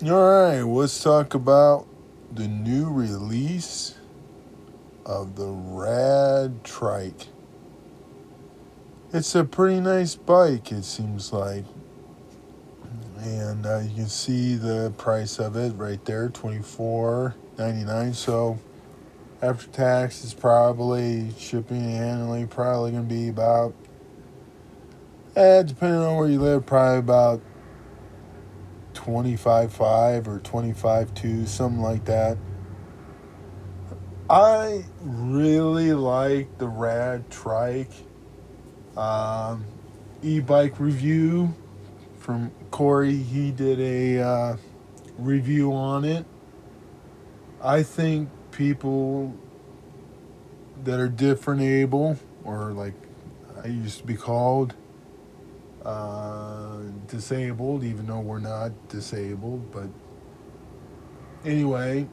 Alright, let's talk about the new release of the Rad Trike. It's a pretty nice bike, it seems like. And you can see the price of it right there, $24.99. So after tax, it's probably shipping and handling, probably going to be about, depending on where you live, probably about 25.5 or 25.2, something like that. I really like the Rad Trike e-bike review from Corey. He did a review on it. I think people that are different able, or like I used to be called, disabled, even though we're not disabled, but anyway,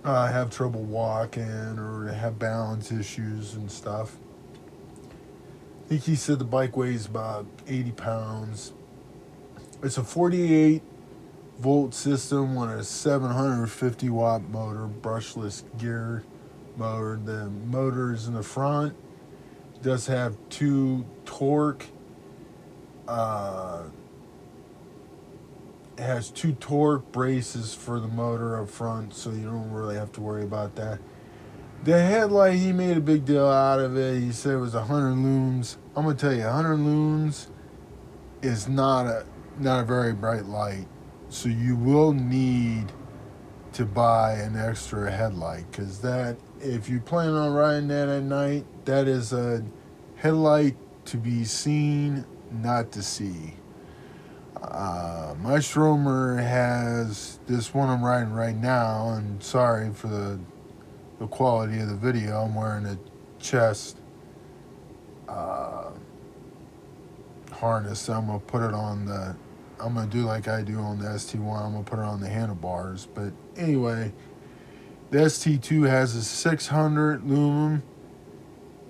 have trouble walking or have balance issues and stuff. I think he said the bike weighs about 80 pounds. It's a 48-volt system on a 750-watt motor, brushless gear motor. The motor is in the front. It does have two torque. It has two torque braces for the motor up front, so you don't really have to worry about that. The headlight, he made a big deal out of it. He said it was 100 looms. I'm gonna tell you, 100 looms is not a very bright light, so you will need to buy an extra headlight, because that, if you plan on riding that at night, that is a headlight to be seen, not to see. My Stromer has this one I'm riding right now, and sorry for the quality of the video. I'm wearing a chest uh, harness. I'm gonna put it on the. I'm gonna do like I do on the ST1. I'm gonna put it on the handlebars. But anyway, the ST2 has a 600 lumen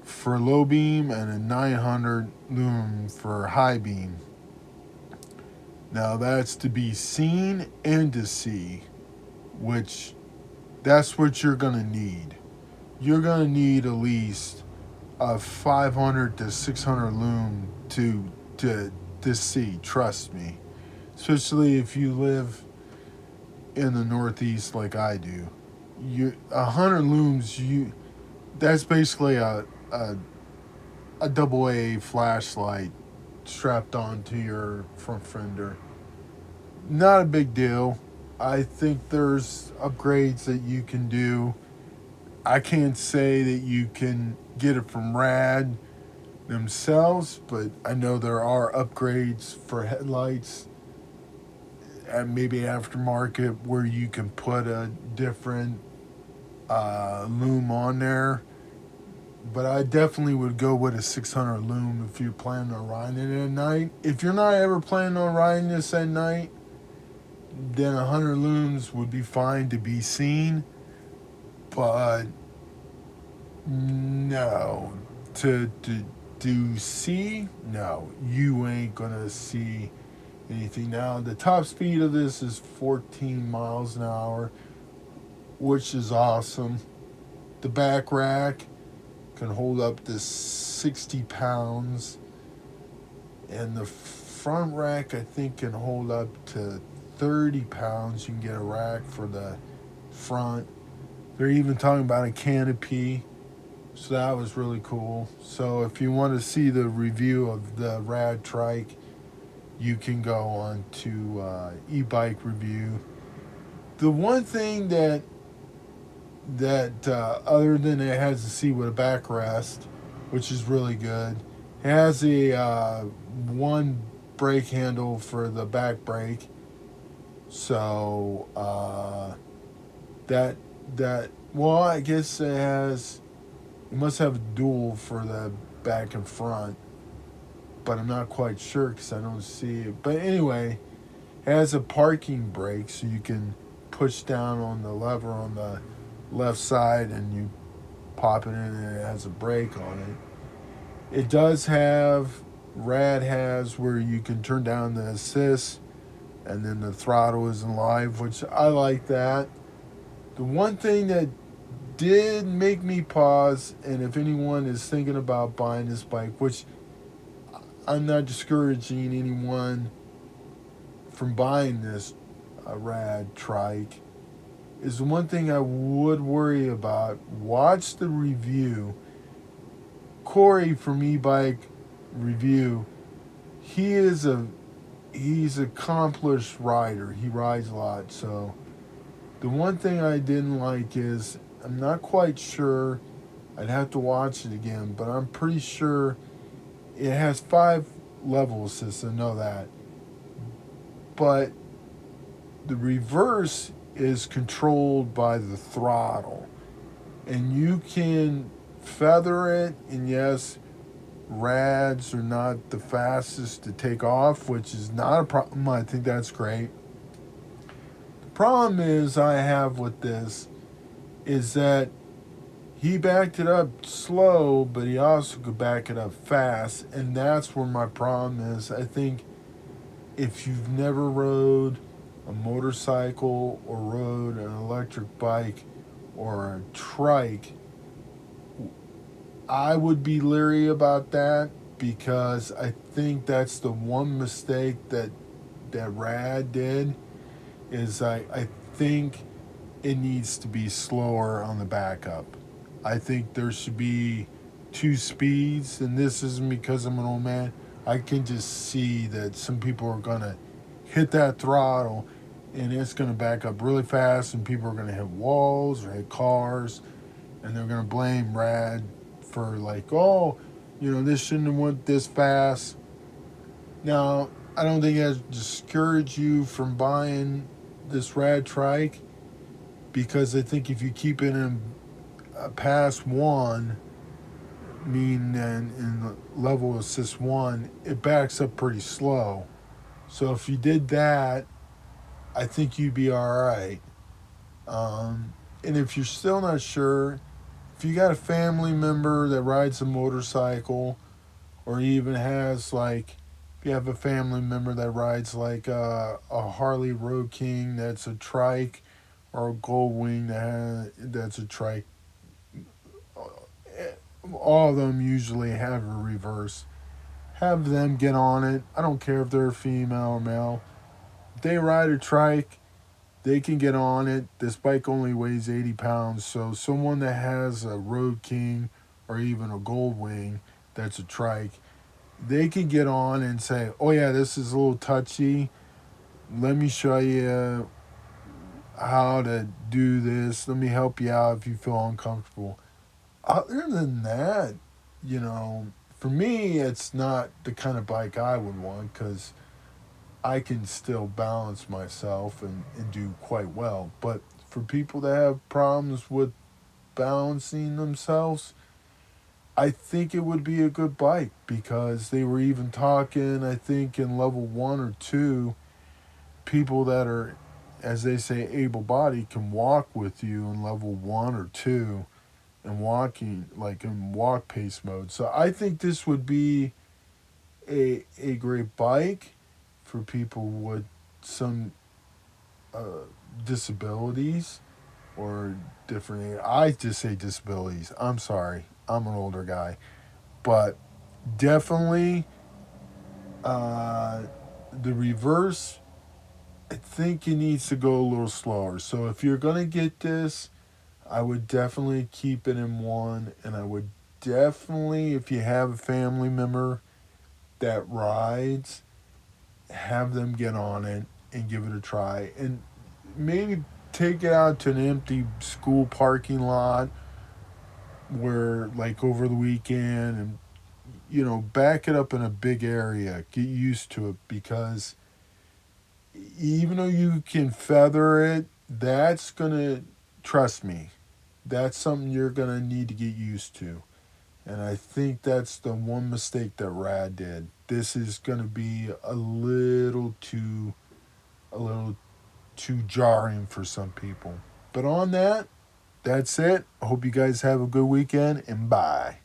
for low beam and a 900 lumen for high beam. Now that's to be seen and to see, which that's what you're gonna need. You're gonna need at least a 500 to 600 lumen to see. Trust me, especially if you live in the Northeast like I do. 100 looms. That's basically a double A flashlight strapped onto your front fender. Not a big deal. I think there's upgrades that you can do. I can't say that you can get it from Rad themselves, but I know there are upgrades for headlights and maybe aftermarket where you can put a different loom on there. But I definitely would go with a 600 loom if you're planning on riding it at night. If you're not ever planning on riding this at night, then 100 looms would be fine to be seen. But no, to see, no, you ain't gonna see anything. Now the top speed of this is 14 miles an hour, which is awesome. The back rack can hold up to 60 pounds, and the front rack I think can hold up to 30 pounds. You can get a rack for the front. They're even talking about a canopy, so that was really cool. So if you want to see the review of the Rad Trike, you can go on to e-bike review. The one thing that other than it has a seat with a backrest, which is really good, it has a one brake handle for the back brake. So that well, I guess it must have a dual for the back and front, but I'm not quite sure because I don't see it. But anyway, it has a parking brake, so you can push down on the lever on the left side and you pop it in and it has a brake on it. It does have, Rad has where you can turn down the assist and then the throttle isn't live, which I like that. The one thing that did make me pause, and if anyone is thinking about buying this bike, which I'm not discouraging anyone from buying this rad trike, is the one thing I would worry about. Watch the review. Corey from E-Bike Review, he is a he's an accomplished rider. He rides a lot. So the one thing I didn't like is I'm not quite sure. I'd have to watch it again, but I'm pretty sure it has 5 level assists. I know that, but the reverse is controlled by the throttle, and you can feather it. And yes, rads are not the fastest to take off, which is not a problem. I think that's great. The problem is I have with this is that he backed it up slow, but he also could back it up fast, and that's where my problem is. I think if you've never rode a motorcycle or rode an electric bike or a trike, I would be leery about that, because I think that's the one mistake that Rad did. Is I think it needs to be slower on the backup. I think there should be 2 speeds, and this isn't because I'm an old man. I can just see that some people are gonna hit that throttle, and it's gonna back up really fast, and people are gonna hit walls or hit cars, and they're gonna blame Rad for, like, oh, this shouldn't have went this fast. Now, I don't think that discourage you from buying this Rad trike, because I think if you keep it in past 1, meaning in level assist 1, it backs up pretty slow. So if you did that, I think you'd be all right. And if you're still not sure, if you got a family member that rides a motorcycle, or even has, like, if you have a family member that rides like a Harley Road King that's a trike, or a Goldwing that's a trike, all of them usually have a reverse. Have them get on it. I don't care if they're female or male. If they ride a trike, they can get on it. This bike only weighs 80 pounds, so someone that has a Road King or even a Goldwing that's a trike, they can get on and say, oh yeah, this is a little touchy. Let me show you how to do this. Let me help you out if you feel uncomfortable. Other than that, for me, it's not the kind of bike I would want, because I can still balance myself and do quite well. But for people that have problems with balancing themselves, I think it would be a good bike, because they were even talking, I think, in level 1 or 2, people that are, as they say, able bodied can walk with you in level 1 or 2, and walking, like, in walk pace mode. So I think this would be a great bike for people with some disabilities, or different. I just say disabilities. I'm sorry. I'm an older guy. But definitely uh, the reverse, I think it needs to go a little slower. So if you're going to get this, I would definitely keep it in 1. And I would definitely, if you have a family member that rides, have them get on it and give it a try. And maybe take it out to an empty school parking lot, where, like, over the weekend, and back it up in a big area. Get used to it, because even though you can feather it, that's gonna, trust me, that's something you're gonna need to get used to. And I think that's the one mistake that Rad did. This is gonna be a little too jarring for some people. But on that, that's it. I hope you guys have a good weekend, and bye.